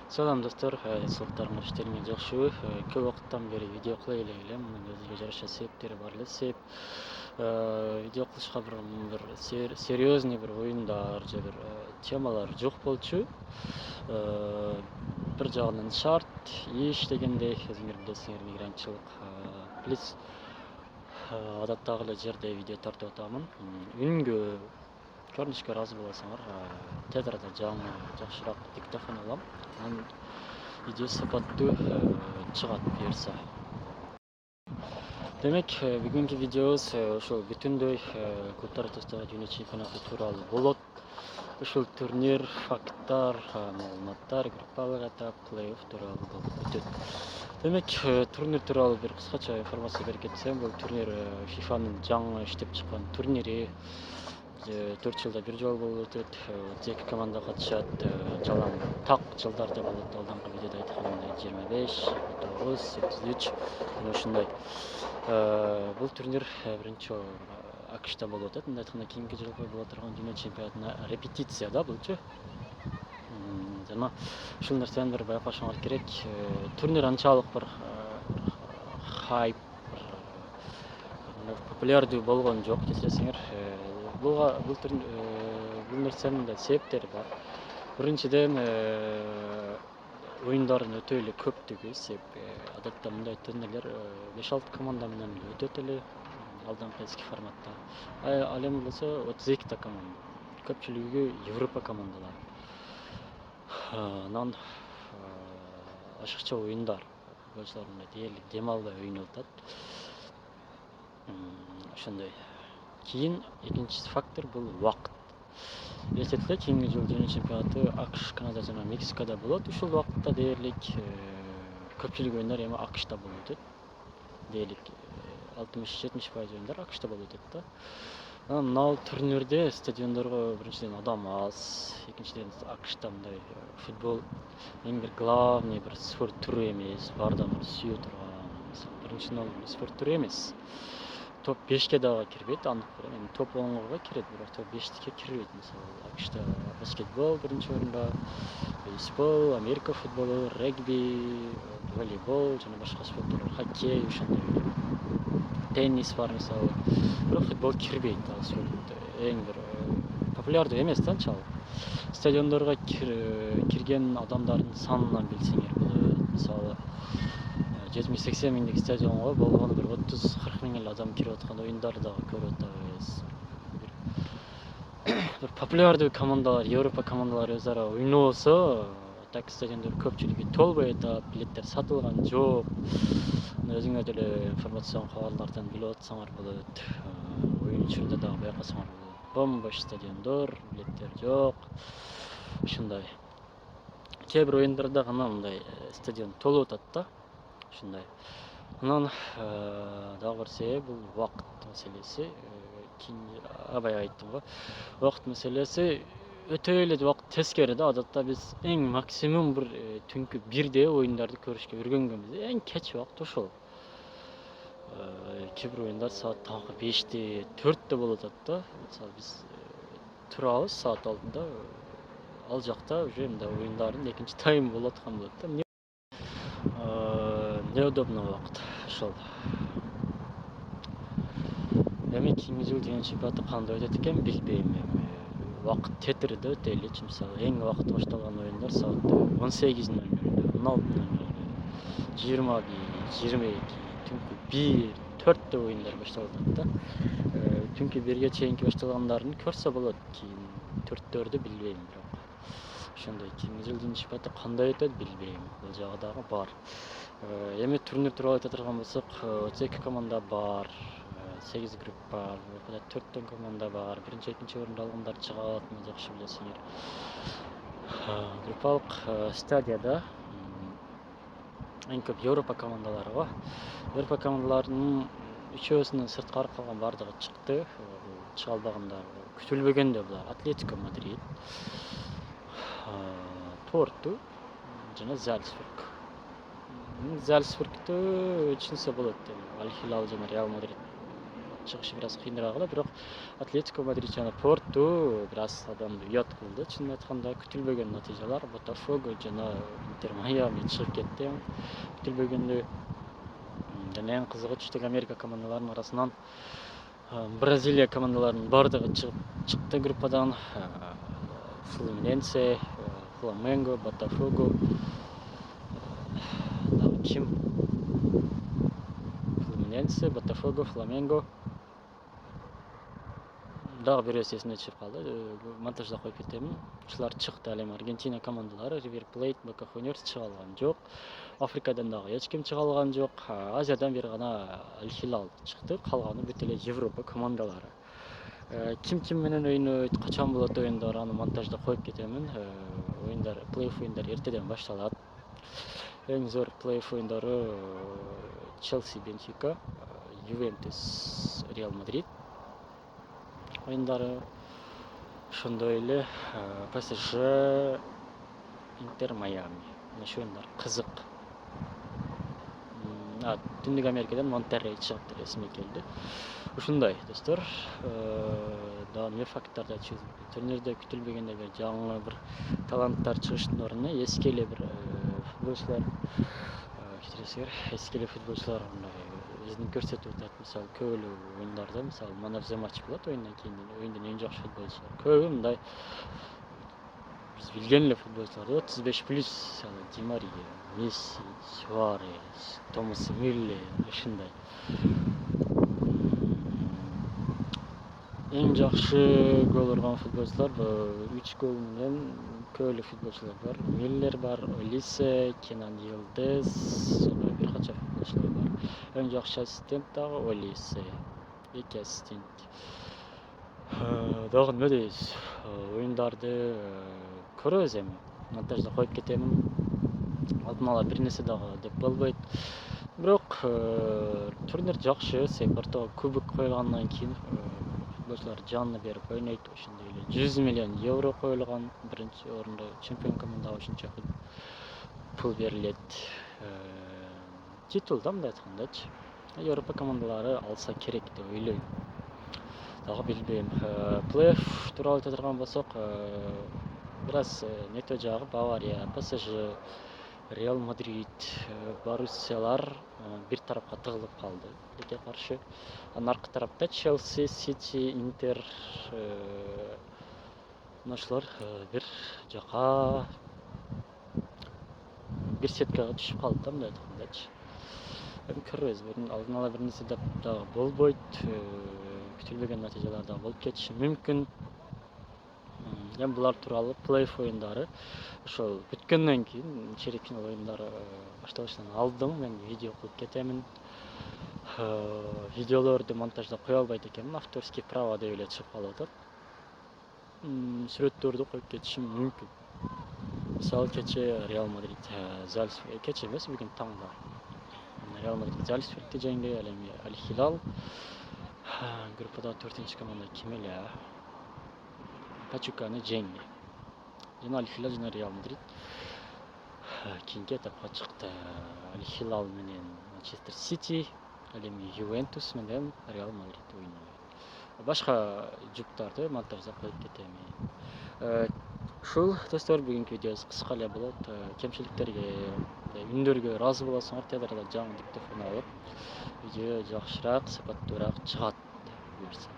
Салам достор, сылыктарыңар иштериңер жакшыбы? Көп убакыттан бери видео кылай элем. Мунун өзүгө жараша себептери бар эле. Видео кылышка бир серьезный бир оюндар же бир темалар жок болчу. Бир жагынан шарт, иш дегендей, өзүңөр билесиңер, мигрантчылык. Плюс адаттагы эле жерде видео тартып атамын. Үнүнгө көрүнүшкө ыраазы болосоңор, тез арада жаңы жакшыраак диктофон алам. Анан видео сапаттуу чыгат буюрса. Демек, бүгүнкү видеобуз ошол бүтүндөй клубтар ортосундагы дүйнө чемпионаты тууралуу болот. Ушул турнир, факттар, маалыматтар, группалык этап, плей-офф тууралуу болуп өтөт. Демек, турнир тууралуу бир кыскача информация берип кетсем, бул турнир ФИФАнын жаңы иштеп чыккан турнири. 4 жылда бир жолу болуп өтөт. 32 команда катышат. Жалаң так жылдарда болот. Алдыңкы видеода айтканымдай 25, 29, 33 мына ушундай. Бул турнир биринчи АКШта болуп өтөт. Мындай айтканда кийинки жылкы боло турган дүйнө чемпионатына репетиция да булчу. Жана ушул нерсени бир байкашыңар керек. Турнир анчалык бир хайп, популярдуу болгон жок десеңер. Бул нерсенин да себептери бар. Биринчиден, оюндардын өтө эле көптүгү себеп. Адатта мындай турнирлер 5-6 команда менен өтөт эле, алдыңкы эски форматта. Ал эми болсо 32 команда. Көпчүлүгү Европа командалары. Анан ашыкча оюндар, футболчулар мындай дээрлик дем албай ойноп атат. Ошондой. Кийин экинчи фактор бул убакыт. Элестетилет, кийинки жыл дүйнө чемпионаты АКШ, Канада жана Мексикада болот. Ушул убакытта дээрлик көпчүлүк оюндар эми АКШта болуп өтөт. Дээрлик 60-70% оюндар АКШта болуп өтөт да. Анан мына турнирде стадиондорго биринчиден адам аз, экинчиден АКШта мындай футбол эң бир главный бир спорт түрү эмес, баардыгын сүйө турган. Биринчиден ал спорт түрү эмес. Топ 5ке дагы кирбейт, андык бир эми топ 10га кирет, бирок топ 5ке кирбейт. Мисалы, АКШта баскетбол биринчи орунда, бейсбол, Америка футболу, регби, волейбол жана башка спорттор, хоккей, ошондой теннис бар мисалы. Бирок футбол кирбейт, ал спорт эң бир популярдуу эмес да анчалык. Стадиондорго кирген адамдардын санынан билсеңер болот. Мисалы, 70-80 миңдик стадионго болгону бир 30-40 миң эле адам кирип аткан оюндарды дагы көрүп атабыз. Бир популярдуу командалар, Европа командалары өз ара ойнобосо, так стадиондор көпчүлүгү толбой атат, билеттер сатылган жок. Өзүңөр деле информацион кабарлардан билип атсаңар болот. Оюн учурунда дагы байкасаңар болот. Бомбош стадиондор, билеттер жок. Ушундай. Кээ бир оюндарда гана мындай стадион толуп атат да. Ушундай. Анан дагы бир себеп бул убакыт маселеси. Абай айттым го. Убакыт маселеси өтө эле убакыт тескери да. Адатта биз эң максимум бир түнкү 1де оюндарды көрүшкө үргөнгөнбүз. Эң кеч убакыт ошол. Кээ бир оюндар саат таңкы 5де, 4де болуп атат да. Мисалы биз турабыз саат 6да. Ал жакта уже мындай оюндардын экинчи тайм болуп аткан болот да. Неудобно убакыт ошол. Эми кийинки жыл дүйнө чемпионаты кандай өтөт экен билбейм. Убакыт тетири да өтө элечи. Мисалы, эң убакыт башталган оюндар саат 18:00, 16:00, 21, 22, түнкү 1, 4те оюндар башталып атат да. Түнкү 1ге чейинки башталгандарын көрсө болот, кийин 4төрдү билбейм бирок. Ошондой кийинки жыл дүйнө чемпионаты кандай өтөт билбейм. Бул жагы дагы бар. Эми турнир тууралуу айта турган болсок, 32 команда бар. 8 группа, группада 4 команда бар. Биринчи, экинчи орунду алгандар чыгат, муну жакшы билесиңер. Группалык стадияда эң көп Европа командалары го. Европа командаларынын үчөөсүнөн сырткары калган бардыгы чыкты. Чыга албагандар күтүлбөгөндө булар: Атлетико Мадрид, Порту жана Зальцбург. Зальцбургту чынса болот. Аль-Хилал жана Реал Мадрид чыгышы бир аз кыйыныраак эле, бирок Атлетико Мадрид жана Порту бир аз адамды уят кылды. Чынын айтканда күтүлбөгөн натыйжалар. Ботафого жана Интер Майами чыгып кетти. Күтүлбөгөндө жана эң кызыгы түштүк Америка командаларынын арасынан Бразилия командаларынын бардыгы чыкты группадан. Флуминенсе, Фламенго, Ботафого, дагы ким? Флуминенсе, Ботафого, Фламенго. Дагы бирөөсү эсимден чыгып калды. Монтажда коюп кетемин. Ушулар чыкты. Ал эми Аргентина командалары River Plate, Boca Juniors чыга алган жок. Африкадан дагы эч ким чыга алган жок. Азиядан бир гана Аль Хилал чыкты. Калганы бүт эле Европа командалары. Ким менен ойнойт, качан болот оюндар, аны монтажда коюп кетемин. Оюндар, плей-офф оюндары эртеден башталат. Эң зор плей-офф оюндары Челси, Бенфика, Ювентус, Реал Мадрид оюндары. Ошондой эле ПСЖ, Интер Майами. Ошо оюндар кызык. Түндүк Америкадан Монтеррей чыгып эсиме келди. Ушундай достор. Дагы эмне факттарды айтышыбыз мүмкүн. Турнирде күтүлбөгөндө бир жаңы бир таланттар чыгыштын ордуна эски эле бир футболчулар кечиресиңер, эски эле футболчулар өзүн көрсөтүп атат. Мисалы, көп эле оюндарда, мисалы, Man of the Match болот оюндан кийин, оюндун эң жакшы футболчулары. Көбү мындай биз билген эле футболчулар, 35+, мисалы, Ди Мария, Месси, Суарес, Томас Мюллер, ушундай. Эң жакшы гол урган футболчулар 3 гол менен көп эле футболчулар бар. Мюллер бар, Олисе, Кенан Йылдыз, сондай бир канча футболчулар бар. Эң жакшы ассистент дагы Олисе, 2 ассистент. Дагы эмне дейбиз? Оюндарды көрөбүз эми. Монтажда коюп кетемин. Алдын ала бир нерсе дагы деп болбойт. Бирок турнир жакшы, Портого кубок коюлгандан кийин футболчулар жанын берип ойнойт. Ошондой эле 100 миллион евро коюлган. Биринчи орунда чемпион командага ошончо пул берилет. Титул да мындай айткандачы. Европа командалары алса керек деп ойлойм. Дагы билбейм. Плей-офф тууралуу айта турган болсок, бир аз нетө жагы Бавария, ПСЖ, Реал Мадрид, Боруссиялар бир тарапка тыгылып калды. Эке каршы. Анын аркы тарапта Челси, Сити, Интер ошолор бир жака бир сеткага түшүп калды да мындай айткандачы. Эми көрөбүз. Алдын ала бир нерсе деп дагы болбойт. Күтүлбөгөн натыйжалар да болуп кетиши мүмкүн. Эми булар тууралуу плей-офф оюндары ошол бүткөндөн кийин чейрек финал оюндары башталышынан алдын мен видео кылып кетемин. Видеолорду монтажда кое албайт экенмин, авторский право деп эле чыгып калып атат. Сүрөттөрдү коюп кетишим мүмкүн. Мисалы, кече Реал Мадрид Зальцбург, кече эмес, бүгүн таңда Реал Мадрид Зальцбургти жеңди. Ал эми Аль Хилал группада 4-чү команда ким эле? Пачуканы жеңди. Жана Аль Хилал жана Реал Мадрид кийинки этапка чыкты. Аль Хилал менен Манчестер Сити, ал эми Ювентус менен Реал Мадрид ойнойт. Башка жуптарды монтажда коюп кетемин. Ушул достор, бүгүнкү видеобуз кыска эле болот. Кемчиликтерге, үндөргө ыраазы болосуңар, тез арада жаңы диктофон алып, видео жакшыраак, сапаттуураак чыгат буюрса.